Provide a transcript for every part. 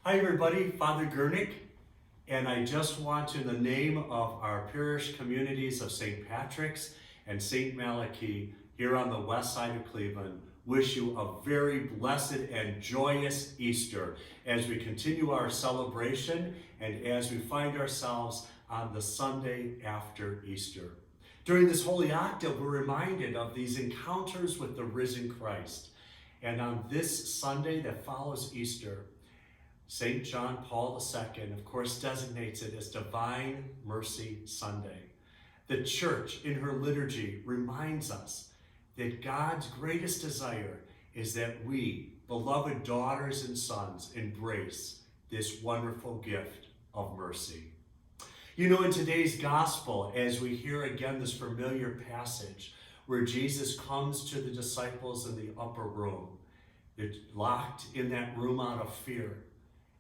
Hi everybody, Father Gurnick, and I just want to, in the name of our parish communities of St. Patrick's and St. Malachy here on the west side of Cleveland, wish you a very blessed and joyous Easter as we continue our celebration and as we find ourselves on the Sunday after Easter. During this Holy Octave, we're reminded of these encounters with the risen Christ. And on this Sunday that follows Easter, St. John Paul II, of course, designates it as Divine Mercy Sunday. The Church, in her liturgy, reminds us that God's greatest desire is that we, beloved daughters and sons, embrace this wonderful gift of mercy. You know, in today's gospel, as we hear again this familiar passage where Jesus comes to the disciples in the upper room, they're locked in that room out of fear.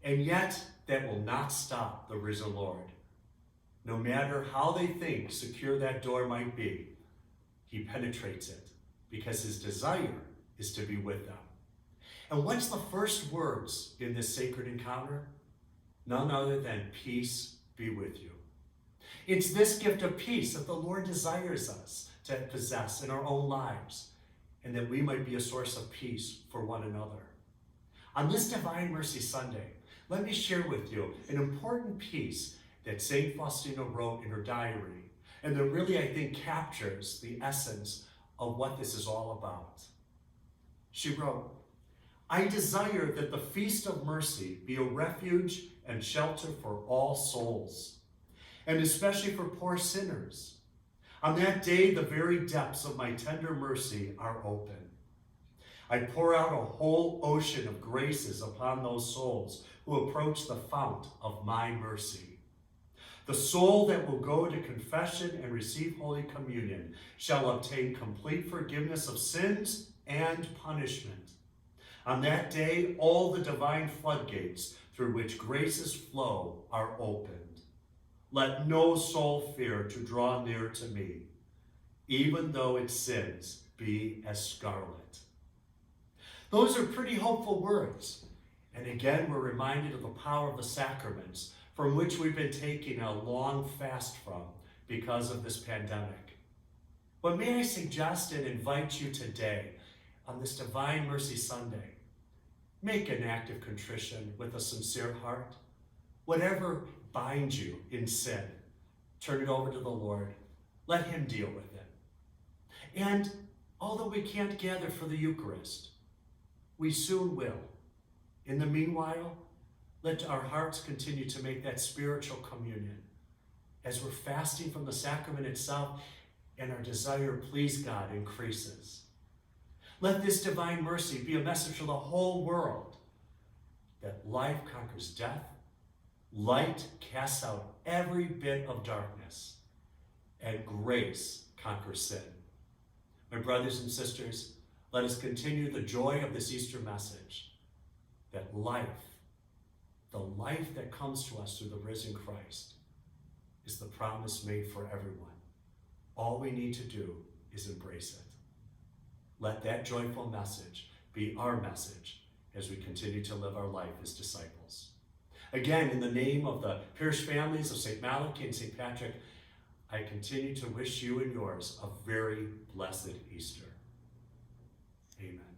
And yet, that will not stop the risen Lord. No matter how they think secure that door might be, he penetrates it because his desire is to be with them. And what's the first words in this sacred encounter? None other than peace be with you. It's this gift of peace that the Lord desires us to possess in our own lives, and that we might be a source of peace for one another. On this Divine Mercy Sunday, let me share with you an important piece that St. Faustina wrote in her diary, and that really, I think, captures the essence of what this is all about. She wrote, "I desire that the Feast of Mercy be a refuge and shelter for all souls, and especially for poor sinners. On that day, the very depths of my tender mercy are open. I pour out a whole ocean of graces upon those souls who approach the fount of my mercy. The soul that will go to confession and receive Holy Communion shall obtain complete forgiveness of sins and punishment. On that day, all the divine floodgates through which graces flow are opened. Let no soul fear to draw near to me, even though its sins be as scarlet." Those are pretty hopeful words. And again, we're reminded of the power of the sacraments from which we've been taking a long fast from because of this pandemic. But may I suggest and invite you today on this Divine Mercy Sunday, make an act of contrition with a sincere heart. Whatever binds you in sin, turn it over to the Lord. Let him deal with it. And although we can't gather for the Eucharist, we soon will. In the meanwhile, let our hearts continue to make that spiritual communion as we're fasting from the sacrament itself and our desire to please God increases. Let this divine mercy be a message for the whole world that life conquers death, light casts out every bit of darkness, and grace conquers sin. My brothers and sisters, let us continue the joy of this Easter message, that life, the life that comes to us through the risen Christ, is the promise made for everyone. All we need to do is embrace it. Let that joyful message be our message as we continue to live our life as disciples. Again, in the name of the parish families of St. Malachy and St. Patrick, I continue to wish you and yours a very blessed Easter. Amen.